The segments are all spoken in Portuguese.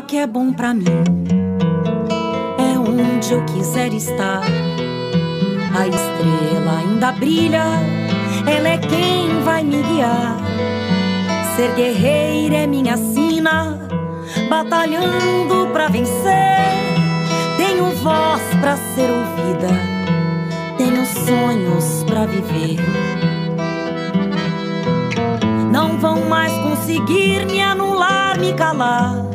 que é bom pra mim é onde eu quiser estar. A estrela ainda brilha, ela é quem vai me guiar. Ser guerreira é minha sina, batalhando pra vencer. Tenho voz pra ser ouvida, tenho sonhos pra viver. Não vão mais conseguir me anular, me calar.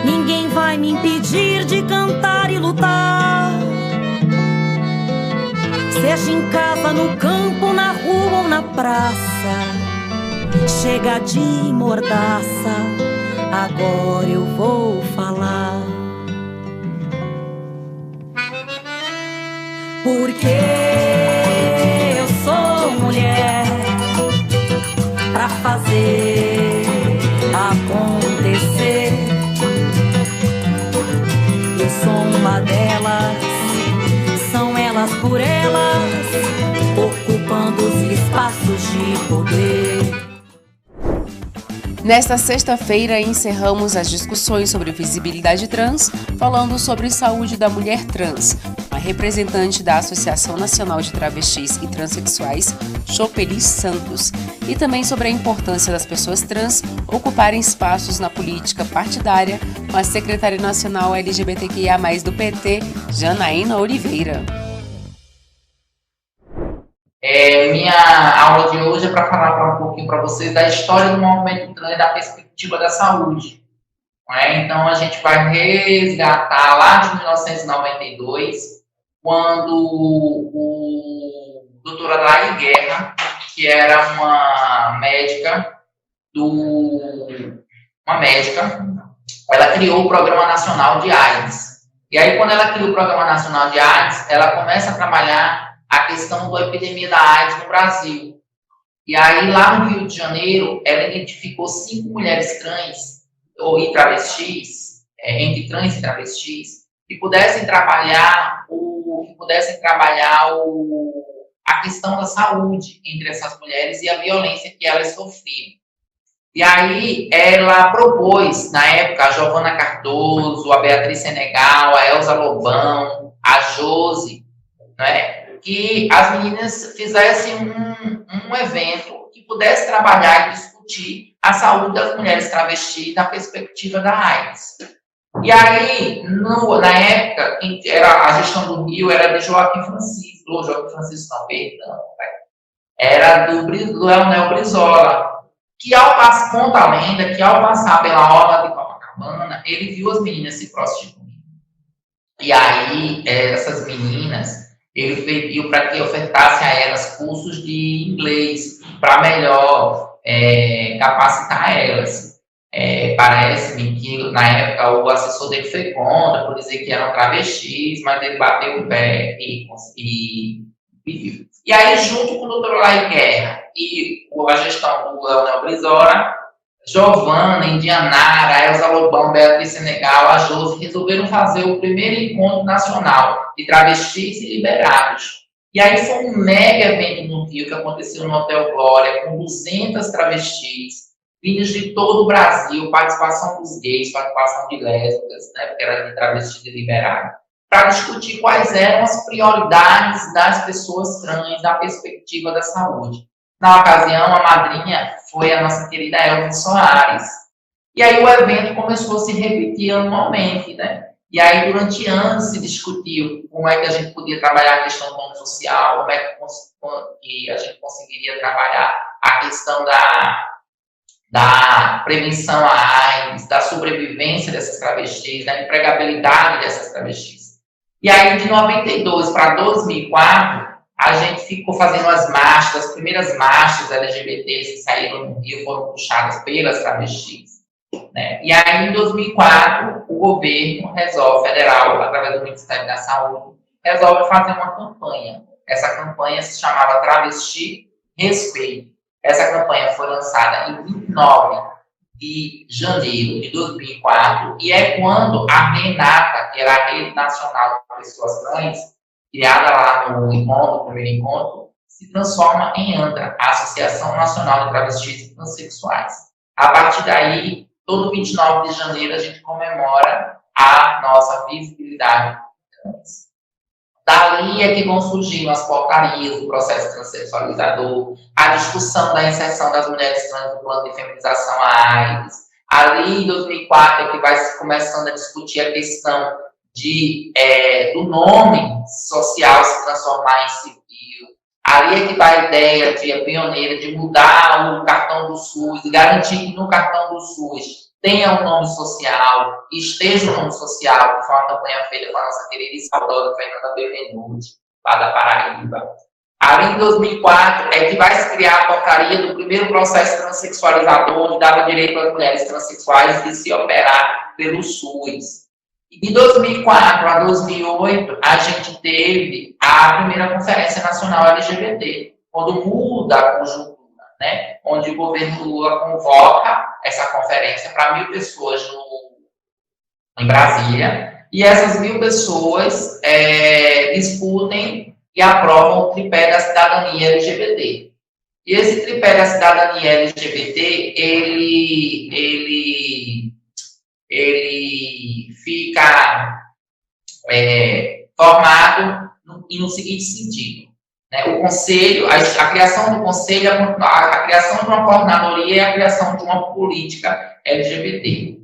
Ninguém vai me impedir de cantar e lutar. Seja em casa, no campo, na rua ou na praça. Chega de mordaça, agora eu vou falar. Porque eu sou mulher pra fazer acontecer. Eu sou uma delas, são elas por elas, ocupando os espaços de poder. Nesta sexta-feira, encerramos as discussões sobre visibilidade trans, falando sobre saúde da mulher trans. A representante da Associação Nacional de Travestis e Transsexuais, Chopeli Santos, e também sobre a importância das pessoas trans ocuparem espaços na política partidária, com a secretária nacional LGBTQIA+, do PT, Janaína Oliveira. Minha aula de hoje é para falar um pouquinho para vocês da história do movimento trans e da perspectiva da saúde. Então, a gente vai resgatar lá de 1992, quando o Dr. Adelaide Guerra, que era uma médica, ela criou o Programa Nacional de AIDS. E aí, quando ela criou o Programa Nacional de AIDS, ela começa a trabalhar a questão da epidemia da AIDS no Brasil. E aí, lá no Rio de Janeiro, ela identificou 5 mulheres trans e travestis, entre trans e travestis, que pudessem trabalhar a questão da saúde entre essas mulheres e a violência que elas sofriam. E aí, ela propôs, na época, a Giovana Cardoso, a Beatriz Senegal, a Elza Lobão, a Josi, que as meninas fizessem um evento que pudesse trabalhar e discutir a saúde das mulheres travestis na perspectiva da AIDS. E aí, na época, quem era a gestão do Rio era de Joaquim Francisco, era do Leonel Brizola, que conta a lenda que ao passar pela orla de Copacabana, ele viu as meninas se prostituindo. E aí, essas meninas, ele pediu para que ofertasse a elas cursos de inglês para melhor capacitar elas. Parece-me que na época o assessor dele foi contra, por dizer que eram travestis, mas ele bateu o pé e pediu. E aí, junto com o Dr. Adelaide Guerra e a gestão do Leonel Brizola, Giovana, Indianara, Elza Lobão, Beatriz Senegal, a Josi, resolveram fazer o primeiro encontro nacional de travestis e liberados. E aí foi um mega evento no Rio, que aconteceu no Hotel Glória, com 200 travestis, vindos de todo o Brasil, participação dos gays, participação de lésbicas, porque era de travestis e liberados, para discutir quais eram as prioridades das pessoas trans na perspectiva da saúde. Na ocasião, a madrinha foi a nossa querida Elvin Soares. E aí o evento começou a se repetir anualmente, E aí, durante anos, se discutiu como é que a gente podia trabalhar a questão do plano social, como é que a gente conseguiria trabalhar a questão da prevenção à AIDS, da sobrevivência dessas travestis, da empregabilidade dessas travestis. E aí, de 92 para 2004, a gente ficou fazendo as marchas, as primeiras marchas LGBTs que saíram no Rio foram puxadas pelas travestis. E aí, em 2004, o governo federal, através do Ministério da Saúde, resolve fazer uma campanha. Essa campanha se chamava Travesti Respeito. Essa campanha foi lançada em 29 de janeiro de 2004, e é quando a RENATA, que era a Rede Nacional de Pessoas Trans, criada lá no primeiro encontro, se transforma em ANTRA, a Associação Nacional de Travestis e Transsexuais. A partir daí, todo 29 de janeiro a gente comemora a nossa visibilidade trans. Dali é que vão surgindo as portarias do processo transexualizador, a discussão da inserção das mulheres trans no plano de feminização à AIDS. Ali, em 2004, é que vai se começando a discutir a questão do nome social se transformar em civil. Ali é que vai a ideia pioneira de mudar o cartão do SUS, de garantir que no cartão do SUS tenha um nome social, esteja o nome social, que foi uma campanha feita com a nossa querida e saudosa Fernanda Bevenuti, lá da Paraíba. Ali em 2004 é que vai se criar a portaria do primeiro processo transexualizador, onde dava direito às mulheres transexuais de se operar pelo SUS. E de 2004 a 2008, a gente teve a primeira Conferência Nacional LGBT, quando muda a conjuntura, né? Onde o governo Lula convoca essa conferência para 1.000 pessoas em Brasília, e essas 1.000 pessoas discutem e aprovam o tripé da cidadania LGBT. E esse tripé da cidadania LGBT, ele fica formado no seguinte sentido. Né? O conselho, a criação do conselho, a criação de uma coordenadoria e a criação de uma política LGBT,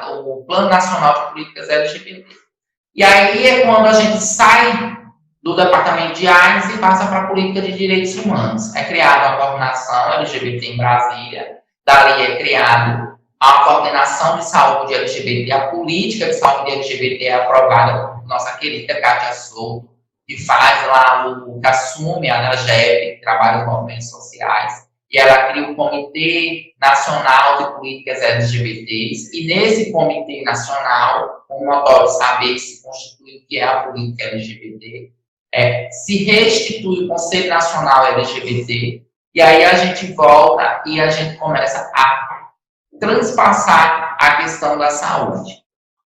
do Plano Nacional de Políticas LGBT. E aí é quando a gente sai do departamento de AIDS e passa para a política de direitos humanos. É criada uma coordenação LGBT em Brasília, dali é criado a coordenação de saúde LGBT, a política de saúde LGBT é aprovada por nossa querida Kátia Souto, que faz lá que assume a ANAGEP, que trabalha os movimentos sociais, e ela cria o Comitê Nacional de Políticas LGBTs, e nesse Comitê Nacional, com o notório saber que se constitui o que é a política LGBT, se restitui o Conselho Nacional LGBT, e aí a gente volta e a gente começa a transpassar a questão da saúde.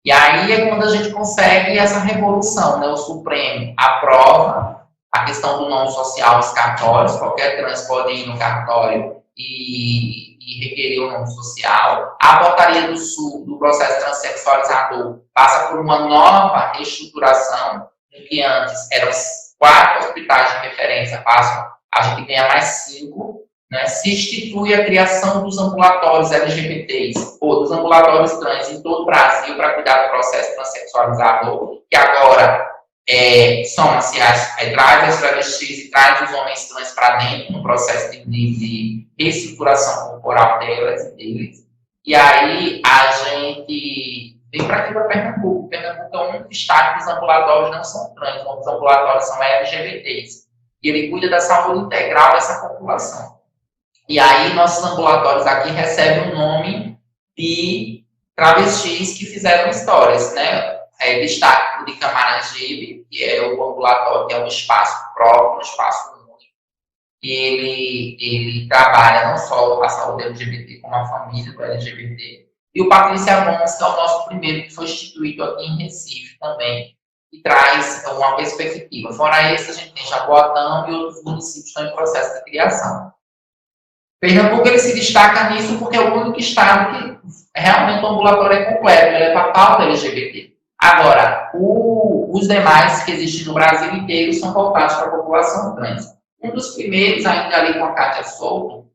E aí é quando a gente consegue essa revolução, né? O Supremo aprova a questão do nome social dos cartórios, qualquer trans pode ir no cartório e requerer o nome social. A portaria do Sul, do processo transexualizador, passa por uma nova reestruturação, que antes eram 4 hospitais de referência, a gente ganha mais 5, né? Se institui a criação dos ambulatórios LGBTs, ou dos ambulatórios trans em todo o Brasil para cuidar do processo transexualizador, que agora são raciais, traz as travestis e traz os homens trans para dentro no processo de reestruturação corporal deles. E aí a gente vem para aqui para Pernambuco. Pernambuco é o único estado que os ambulatórios não são trans, os ambulatórios são LGBTs. E ele cuida da saúde integral dessa população. E aí, nossos ambulatórios aqui recebem o nome de travestis que fizeram histórias, né? Destaque de Camaragibe, que é o ambulatório, que é um espaço próprio, um espaço único. E ele trabalha não só a saúde LGBT, como a família do LGBT. E o Patrícia Gomes, que é o nosso primeiro, que foi instituído aqui em Recife também, e traz uma perspectiva. Fora isso, a gente tem Jaboatão e outros municípios que estão em processo de criação. Pernambuco ele se destaca nisso porque é o único estado que realmente o ambulatório é completo, ele é para a pauta LGBT. Agora, os demais que existem no Brasil inteiro são voltados para a população trans. Um dos primeiros, ainda ali com a Kátia Souto,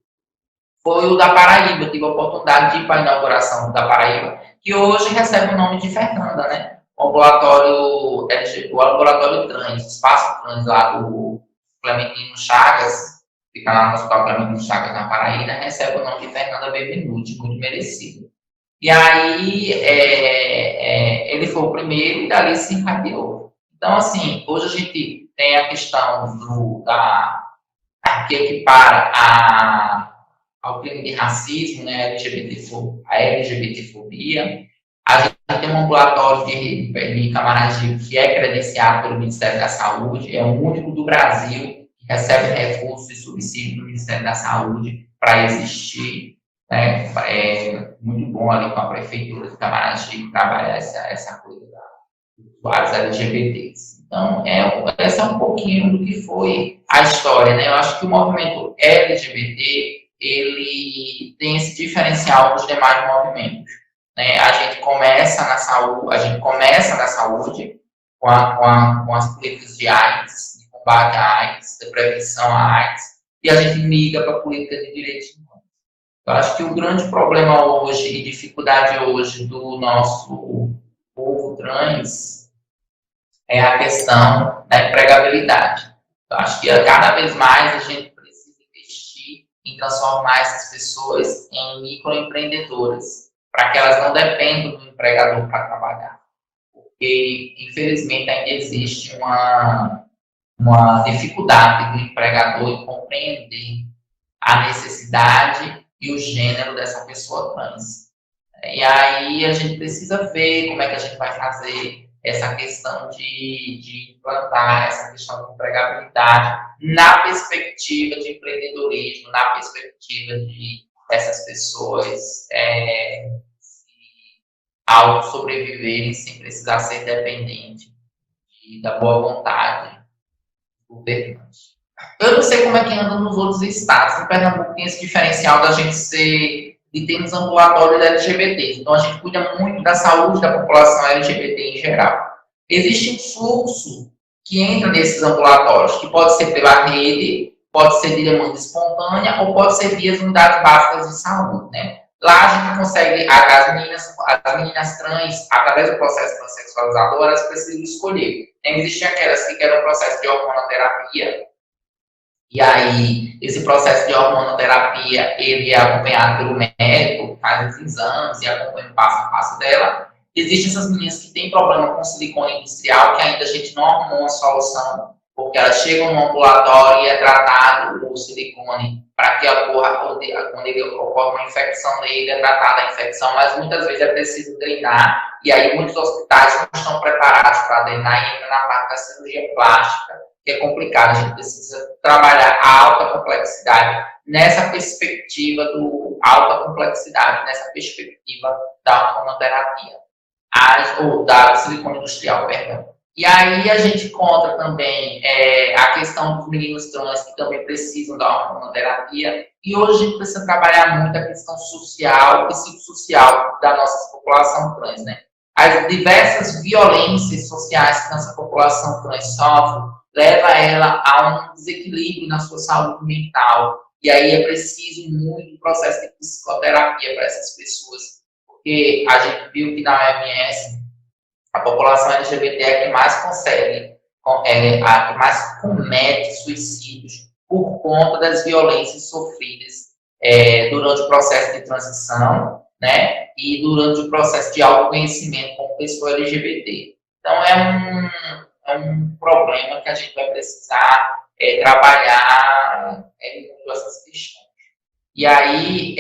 foi o da Paraíba. Tive a oportunidade de ir para a inauguração da Paraíba, que hoje recebe o nome de Fernanda, né? O ambulatório trans, o espaço trans lá do Clementino Chagas, fica lá no Hospital Clementino Chagas, na Paraíba, recebe o nome de Fernanda Bevenuti, muito merecido. E aí, ele foi o primeiro e dali se encadeou. Então, assim, hoje a gente tem a questão que equipara ao crime de racismo, né, a LGBTfobia. A gente tem um ambulatório de Camaragibe que é credenciado pelo Ministério da Saúde, é o único do Brasil que recebe recursos e subsídios do Ministério da Saúde para existir. Né? É muito bom ali com a Prefeitura de Camaragibe trabalhar essa coisa dos usuários LGBTs. Então, essa é um pouquinho do que foi a história. Né? Eu acho que o movimento LGBT ele tem esse diferencial dos demais movimentos, né? A gente começa na saúde com as políticas de AIDS, de combate à AIDS, de prevenção à AIDS, e a gente migra para a política de direitos humanos. Eu acho que o grande problema hoje e dificuldade hoje do nosso povo trans é a questão da empregabilidade. Eu acho que cada vez mais a gente precisa investir em transformar essas pessoas em microempreendedoras, para que elas não dependam do empregador para trabalhar. Porque, infelizmente, ainda existe uma dificuldade do empregador em compreender a necessidade e o gênero dessa pessoa trans. E aí a gente precisa ver como é que a gente vai fazer essa questão de implantar essa questão de empregabilidade na perspectiva de empreendedorismo, na perspectiva de essas pessoas auto-sobreviverem sem precisar ser dependente da boa vontade do governante. Eu não sei como é que anda nos outros estados. Em Pernambuco tem esse diferencial da gente de termos ambulatório LGBT. Então, a gente cuida muito da saúde da população LGBT em geral. Existe um fluxo que entra nesses ambulatórios, que pode ser pela rede, pode ser de demanda espontânea, ou pode ser via as unidades básicas de saúde, né? Lá a gente consegue, as meninas trans, através do processo transexualizador, elas precisam escolher. Existem aquelas que querem um processo de hormonoterapia, e aí, esse processo de hormonoterapia, ele é acompanhado pelo médico, faz os exames e acompanha o passo a passo dela. Existem essas meninas que têm problema com silicone industrial, que ainda a gente não arrumou uma solução, porque elas chegam no ambulatório e é tratado o silicone para que ocorra, quando ele ocorre uma infecção nele, é tratada a infecção, mas muitas vezes é preciso drenar, e aí muitos hospitais não estão preparados para drenar e entra na parte da cirurgia plástica, que é complicado. A gente precisa trabalhar a alta complexidade nessa perspectiva nessa perspectiva da hormonoterapia, ou da silicone industrial, perdão. E aí a gente encontra também a questão dos meninos trans que também precisam da hormonoterapia, e hoje a gente precisa trabalhar muito a questão social e psicossocial da nossa população trans, né? As diversas violências sociais que nossa população trans sofre leva ela a um desequilíbrio na sua saúde mental. E aí é preciso muito processo de psicoterapia para essas pessoas, porque a gente viu que na OMS a população LGBT é a que mais consegue, a que mais comete suicídios por conta das violências sofridas durante o processo de transição, né, e durante o processo de autoconhecimento como pessoa LGBT. Então, é um problema que a gente vai precisar trabalhar em essas questões. E aí,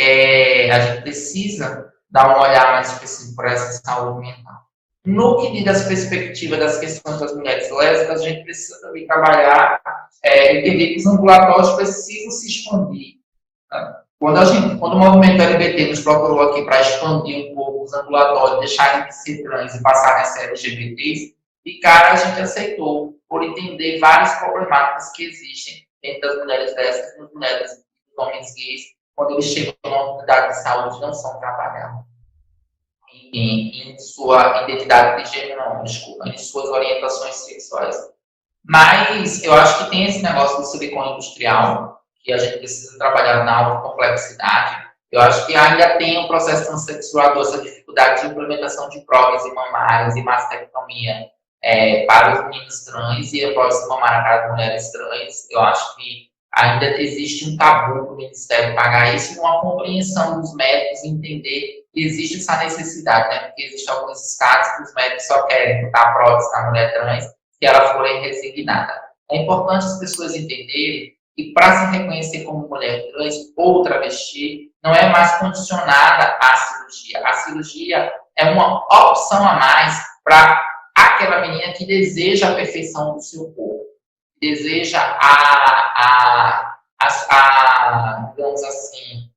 a gente precisa dar uma olhada mais específica para essa saúde mental. No que diz as perspectivas das questões das mulheres lésbicas, a gente precisa também trabalhar, entender que os ambulatórios precisam se expandir. Tá? Quando o movimento LGBT nos procurou aqui para expandir um pouco os ambulatórios, deixarem de ser trans e passarem a ser LGBTs, de cara a gente aceitou, por entender várias problemáticas que existem entre as mulheres lésbicas e as mulheres e os homens gays, quando eles chegam numa unidade de saúde, não são trabalhados em sua identidade de gênero, não, desculpa, em suas orientações sexuais. Mas eu acho que tem esse negócio do silicone industrial, que a gente precisa trabalhar na alta complexidade. Eu acho que ainda tem um processo transexuador, essa dificuldade de implementação de prótese mamárias e mastectomia para os meninos trans e a prótese mamária para as mulheres trans. Eu acho que ainda existe um tabu para o Ministério pagar isso e uma compreensão dos médicos entender que existe essa necessidade, né? Porque existem alguns estados que os médicos só querem botar a prótese na mulher trans se ela for resignada. É importante as pessoas entenderem que para se reconhecer como mulher trans ou travesti, não é mais condicionada à cirurgia. A cirurgia é uma opção a mais para aquela menina que deseja a perfeição do seu corpo, deseja digamos assim,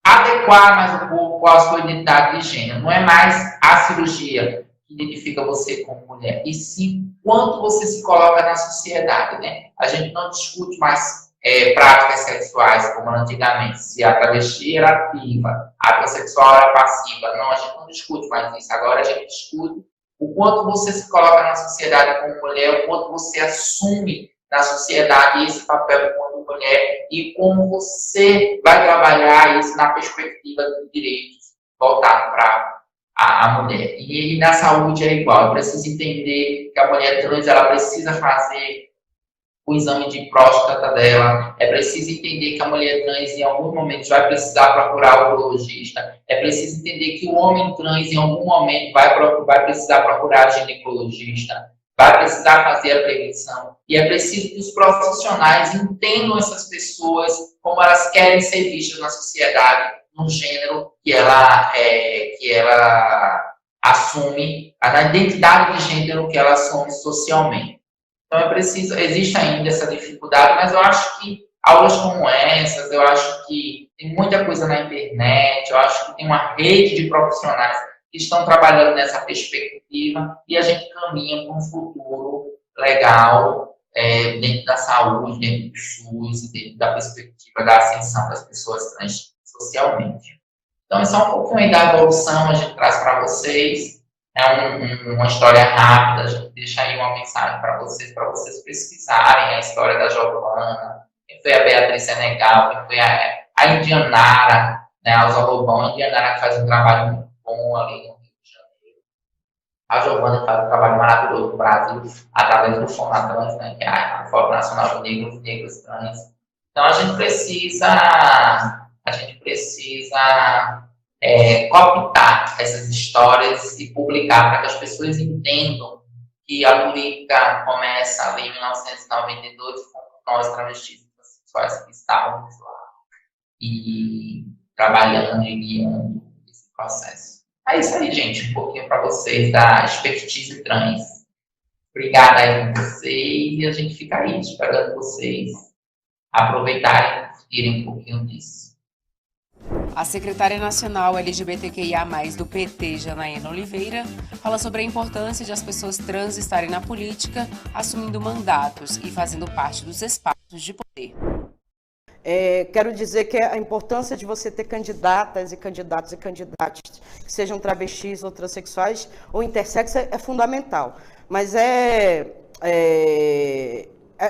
adequar mais o corpo à sua identidade de gênero. Não é mais a cirurgia que identifica você como mulher, e sim quanto você se coloca na sociedade, né? A gente não discute mais práticas sexuais, como antigamente, se a travesti era ativa, a transexual era passiva. Não, a gente não discute mais isso. Agora a gente discute o quanto você se coloca na sociedade como mulher, o quanto você assume na sociedade esse papel como mulher e como você vai trabalhar isso na perspectiva dos direitos voltado para a mulher. E na saúde é igual. Eu preciso entender que a mulher trans ela precisa fazer o exame de próstata dela, é preciso entender que a mulher trans em algum momento vai precisar procurar o urologista, é preciso entender que o homem trans em algum momento vai precisar procurar ginecologista, vai precisar fazer a prevenção, e é preciso que os profissionais entendam essas pessoas como elas querem ser vistas na sociedade, no gênero que ela assume, na identidade de gênero que ela assume socialmente. Então, existe ainda essa dificuldade, mas eu acho que aulas como essas, eu acho que tem muita coisa na internet, eu acho que tem uma rede de profissionais que estão trabalhando nessa perspectiva e a gente caminha para um futuro legal dentro da saúde, dentro do SUS e dentro da perspectiva da ascensão das pessoas trans socialmente. Então, é só um pouquinho aí da evolução, a gente traz para vocês. É uma história rápida, a gente deixa aí uma mensagem para vocês pesquisarem a história da Giovana, quem foi a Beatriz Senegal, quem foi a Indianara, né, a Alza Lobão, a Indianara que faz um trabalho muito bom ali no Rio de Janeiro. A Giovana faz um trabalho maravilhoso no Brasil, através do FONATRANS, né, que é a Fórum Nacional de Negros e Negras Trans. Então, a gente precisa cooptar essas histórias e publicar para que as pessoas entendam que a política começa ali em 1992 com nós travestis sexuais que estávamos lá e trabalhando e guiando esse processo. É isso aí, gente, um pouquinho para vocês da expertise trans. Obrigada aí por vocês e a gente fica aí esperando vocês aproveitarem e curtirem um pouquinho disso. A secretária nacional LGBTQIA+, do PT, Janaína Oliveira, fala sobre a importância de as pessoas trans estarem na política, assumindo mandatos e fazendo parte dos espaços de poder. Quero dizer que a importância de você ter candidatas e candidatos e candidatas que sejam travestis ou transexuais ou intersexo é fundamental. Mas é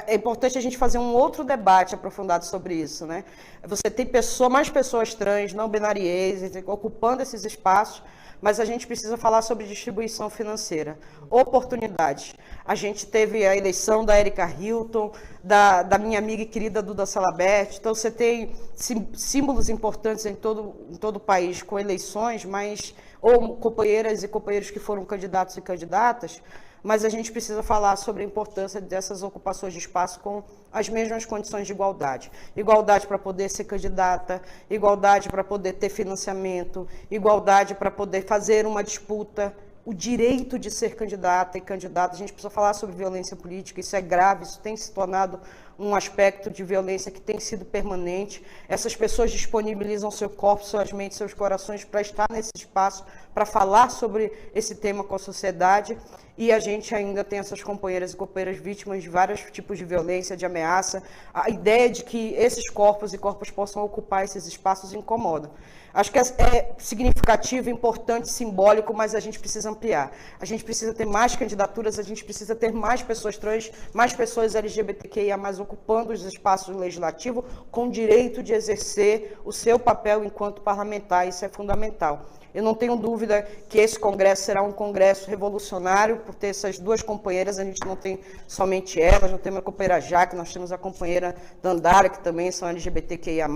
importante a gente fazer um outro debate aprofundado sobre isso, né? Você tem mais pessoas trans, não binarias, ocupando esses espaços, mas a gente precisa falar sobre distribuição financeira, oportunidades. A gente teve a eleição da Erika Hilton, da minha amiga e querida Duda Salabert, então você tem símbolos importantes em todo o país com eleições, ou companheiras e companheiros que foram candidatos e candidatas, mas a gente precisa falar sobre a importância dessas ocupações de espaço com as mesmas condições de igualdade. Igualdade para poder ser candidata, igualdade para poder ter financiamento, igualdade para poder fazer uma disputa, o direito de ser candidata e candidata. A gente precisa falar sobre violência política, isso é grave, isso tem se tornado um aspecto de violência que tem sido permanente. Essas pessoas disponibilizam seu corpo, suas mentes, seus corações para estar nesse espaço, para falar sobre esse tema com a sociedade. E a gente ainda tem essas companheiras e companheiras vítimas de vários tipos de violência, de ameaça. A ideia de que esses corpos e corpos possam ocupar esses espaços incomoda. Acho que é significativo, importante, simbólico, mas a gente precisa ampliar. A gente precisa ter mais candidaturas, a gente precisa ter mais pessoas trans, mais pessoas LGBTQIA+, ocupando os espaços legislativos com direito de exercer o seu papel enquanto parlamentar. Isso é fundamental. Eu não tenho dúvida que esse congresso será um congresso revolucionário, por ter essas duas companheiras. A gente não tem somente elas, não temos a companheira Jaque, nós temos a companheira Dandara, que também são LGBTQIA+.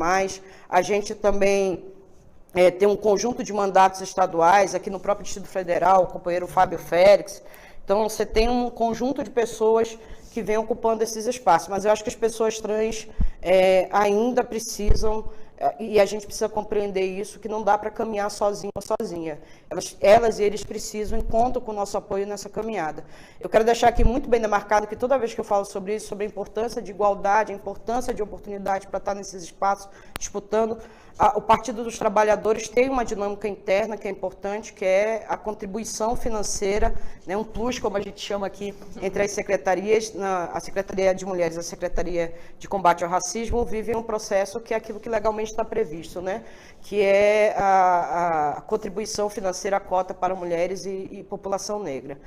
A gente também tem um conjunto de mandatos estaduais, aqui no próprio Distrito Federal, o companheiro Fábio Félix. Então, você tem um conjunto de pessoas que vêm ocupando esses espaços. Mas eu acho que as pessoas trans ainda precisam, e a gente precisa compreender isso, que não dá para caminhar sozinho ou sozinha. Elas e eles precisam e contam com o nosso apoio nessa caminhada. Eu quero deixar aqui muito bem demarcado que toda vez que eu falo sobre isso, sobre a importância de igualdade, a importância de oportunidade para estar nesses espaços disputando, O Partido dos Trabalhadores tem uma dinâmica interna que é importante, que é a contribuição financeira, né, um plus, como a gente chama aqui, entre as secretarias, a Secretaria de Mulheres e a Secretaria de Combate ao Racismo, vivem um processo que é aquilo que legalmente está previsto, né, que é a contribuição financeira, a cota para mulheres e população negra.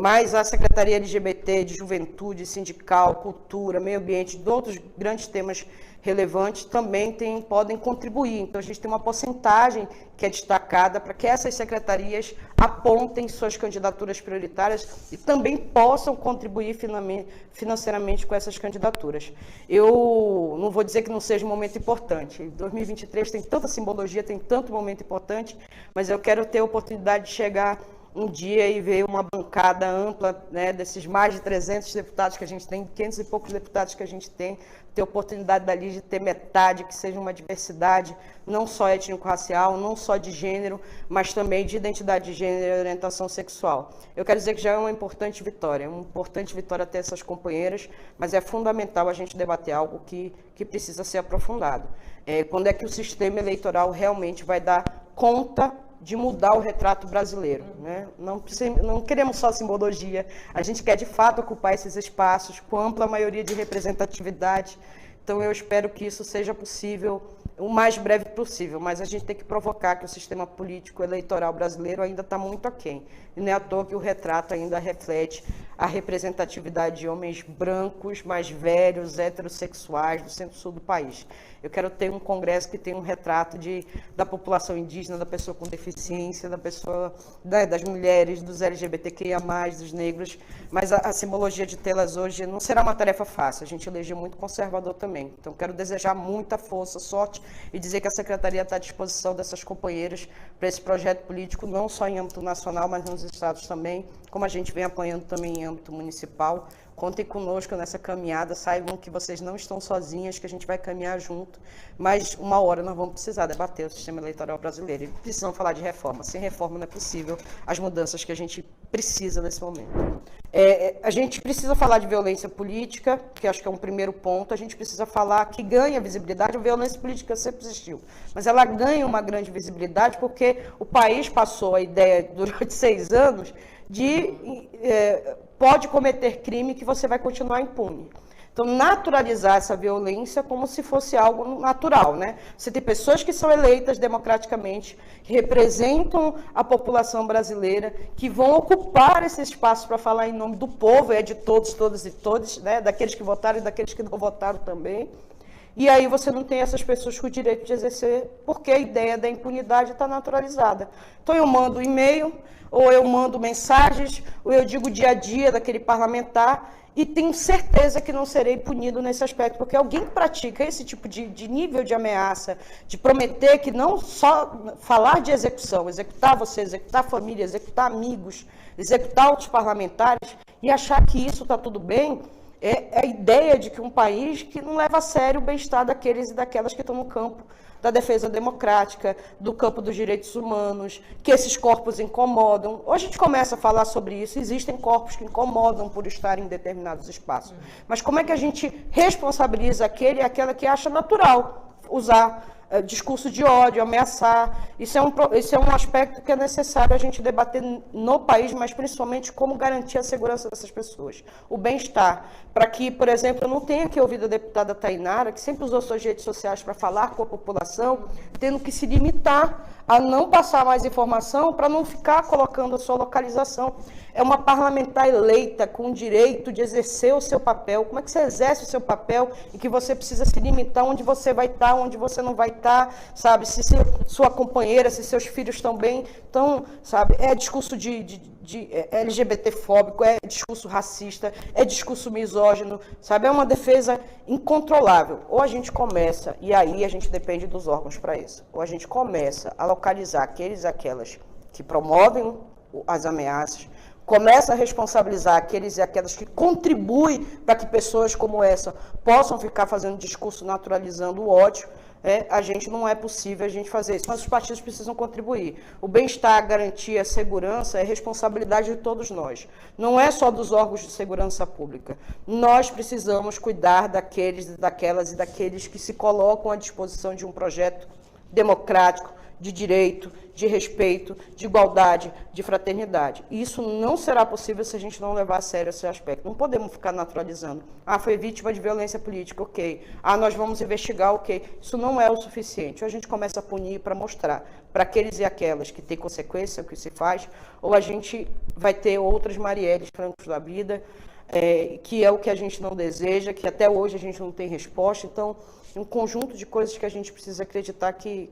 Mas a Secretaria LGBT, de Juventude, Sindical, Cultura, Meio Ambiente, de outros grandes temas relevantes também podem contribuir. Então, a gente tem uma porcentagem que é destacada para que essas secretarias apontem suas candidaturas prioritárias e também possam contribuir financeiramente com essas candidaturas. Eu não vou dizer que não seja um momento importante. 2023 tem tanta simbologia, tem tanto momento importante, mas eu quero ter a oportunidade de chegar um dia e ver uma bancada ampla, né, desses mais de 300 deputados que a gente tem, 500 e poucos deputados que a gente tem, ter oportunidade dali de ter metade, que seja uma diversidade, não só étnico-racial, não só de gênero, mas também de identidade de gênero e orientação sexual. Eu quero dizer que já é uma importante vitória ter essas companheiras, mas é fundamental a gente debater algo que precisa ser aprofundado. Quando é que o sistema eleitoral realmente vai dar conta de mudar o retrato brasileiro, né? Não queremos só simbologia, a gente quer de fato ocupar esses espaços com ampla maioria de representatividade. Então eu espero que isso seja possível o mais breve possível, mas a gente tem que provocar que o sistema político eleitoral brasileiro ainda está muito aquém. E não é à toa que o retrato ainda reflete a representatividade de homens brancos, mais velhos, heterossexuais, do centro-sul do país. Eu quero ter um congresso que tenha um retrato da população indígena, da pessoa com deficiência, da pessoa, das mulheres, dos LGBTQIA+, dos negros, mas a simbologia de tê-las hoje não será uma tarefa fácil, a gente elegeu muito conservador também. Então, quero desejar muita força, sorte e dizer que a Secretaria está à disposição dessas companheiras para esse projeto político, não só em âmbito nacional, mas nos estados também, como a gente vem apoiando também em âmbito municipal. Contem conosco nessa caminhada, saibam que vocês não estão sozinhas, que a gente vai caminhar junto, mas uma hora nós vamos precisar debater o sistema eleitoral brasileiro e precisamos falar de reforma. Sem reforma não é possível as mudanças que a gente precisa nesse momento. A gente precisa falar de violência política, que acho que é um primeiro ponto. A gente precisa falar que ganha visibilidade. A violência política sempre existiu, mas ela ganha uma grande visibilidade porque o país passou a ideia, durante 6 anos, de pode cometer crime que você vai continuar impune. Então, naturalizar essa violência como se fosse algo natural, né? Você tem pessoas que são eleitas democraticamente, que representam a população brasileira, que vão ocupar esse espaço para falar em nome do povo, de todos, todas e todos, né? Daqueles que votaram e daqueles que não votaram também. E aí você não tem essas pessoas com o direito de exercer, porque a ideia da impunidade está naturalizada. Então eu mando um e-mail, ou eu mando mensagens, ou eu digo o dia a dia daquele parlamentar, e tenho certeza que não serei punido nesse aspecto, porque alguém que pratica esse tipo de nível de ameaça, de prometer que não só falar de execução, executar você, executar a família, executar amigos, executar outros parlamentares, e achar que isso está tudo bem, é a ideia de que um país que não leva a sério o bem-estar daqueles e daquelas que estão no campo da defesa democrática, do campo dos direitos humanos, que esses corpos incomodam. Hoje a gente começa a falar sobre isso, existem corpos que incomodam por estarem em determinados espaços. Mas como é que a gente responsabiliza aquele e aquela que acha natural usar discurso de ódio, ameaçar? Isso é um aspecto que é necessário a gente debater no país, mas principalmente como garantir a segurança dessas pessoas, o bem-estar, para que, por exemplo, eu não tenha que ouvir a deputada Tainara, que sempre usou suas redes sociais para falar com a população, tendo que se limitar a não passar mais informação para não ficar colocando a sua localização. É uma parlamentar eleita com o direito de exercer o seu papel. Como é que você exerce o seu papel e que você precisa se limitar onde você vai estar, onde você não vai estar, sabe? Se sua companheira, se seus filhos estão bem. Então, sabe, é discurso de LGBT-fóbico, é discurso racista, é discurso misógino, sabe? É uma defesa incontrolável. Ou a gente começa, e aí a gente depende dos órgãos para isso, ou a gente começa a localizar aqueles e aquelas que promovem as ameaças, começa a responsabilizar aqueles e aquelas que contribuem para que pessoas como essa possam ficar fazendo discurso naturalizando o ódio. A gente não é possível a gente fazer isso, mas os partidos precisam contribuir. O bem-estar, a garantia, a segurança é responsabilidade de todos nós. Não é só dos órgãos de segurança pública. Nós precisamos cuidar daqueles, daquelas e daqueles que se colocam à disposição de um projeto democrático, de direito, de respeito, de igualdade, de fraternidade. E isso não será possível se a gente não levar a sério esse aspecto. Não podemos ficar naturalizando. Foi vítima de violência política, ok. Nós vamos investigar, ok. Isso não é o suficiente. Ou a gente começa a punir para mostrar para aqueles e aquelas que têm consequência o que se faz, ou a gente vai ter outras Marielles Francos da vida, que é o que a gente não deseja, que até hoje a gente não tem resposta. Então, um conjunto de coisas que a gente precisa acreditar que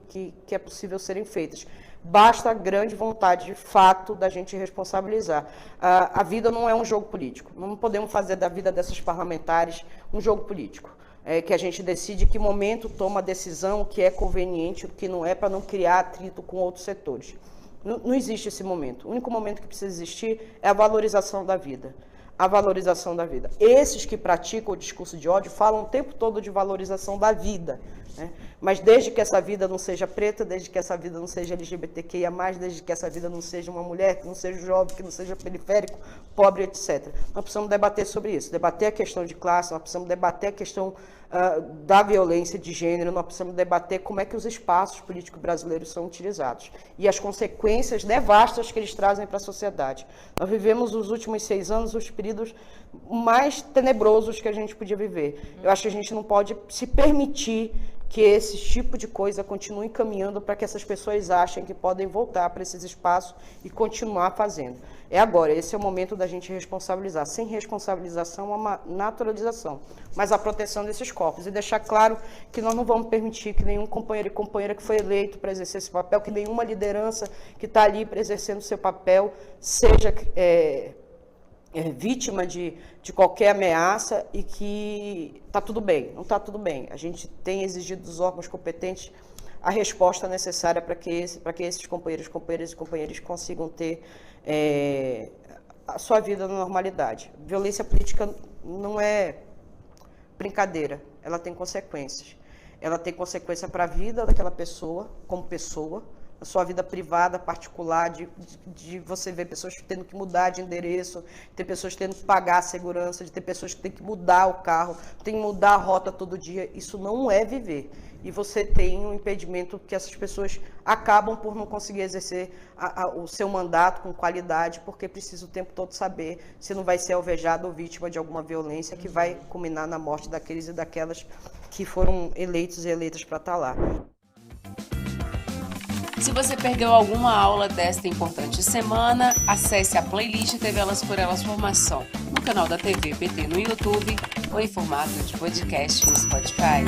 é possível serem feitas. Basta a grande vontade, de fato, da gente responsabilizar. A vida não é um jogo político. Não podemos fazer da vida dessas parlamentares um jogo político. Que a gente decide que momento toma a decisão, o que é conveniente, o que não é, para não criar atrito com outros setores. Não existe esse momento. O único momento que precisa existir é a valorização da vida. A valorização da vida. Esses que praticam o discurso de ódio falam o tempo todo de valorização da vida, né? Mas desde que essa vida não seja preta, desde que essa vida não seja LGBTQIA+, desde que essa vida não seja uma mulher, que não seja jovem, que não seja periférico, pobre, etc. Nós precisamos debater sobre isso, debater a questão de classe, nós precisamos debater a questão da violência de gênero, nós precisamos debater como é que os espaços políticos brasileiros são utilizados e as consequências nevastas que eles trazem para a sociedade. Nós vivemos os últimos 6 anos os períodos mais tenebrosos que a gente podia viver. Eu acho que a gente não pode se permitir que esse tipo de coisa continue caminhando para que essas pessoas achem que podem voltar para esses espaços e continuar fazendo. É agora, esse é o momento da gente responsabilizar. Sem responsabilização, é uma naturalização, mas a proteção desses corpos. E deixar claro que nós não vamos permitir que nenhum companheiro e companheira que foi eleito para exercer esse papel, que nenhuma liderança que está ali para exercendo seu papel seja vítima de qualquer ameaça e que está tudo bem. Não está tudo bem. A gente tem exigido dos órgãos competentes a resposta necessária para que esses companheiros, companheiras e companheiros consigam ter a sua vida na normalidade. Violência política não é brincadeira, ela tem consequências. Ela tem consequência para a vida daquela pessoa, como pessoa, a sua vida privada, particular, de você ver pessoas tendo que mudar de endereço, ter pessoas tendo que pagar a segurança, de ter pessoas que têm que mudar o carro, tem que mudar a rota todo dia. Isso não é viver. E você tem um impedimento que essas pessoas acabam por não conseguir exercer o seu mandato com qualidade, porque precisa o tempo todo saber se não vai ser alvejado ou vítima de alguma violência que vai culminar na morte daqueles e daquelas que foram eleitos e eleitas para estar lá. Se você perdeu alguma aula desta importante semana, acesse a playlist TV Elas por Elas Formação no canal da TV PT no YouTube ou em formato de podcast no Spotify.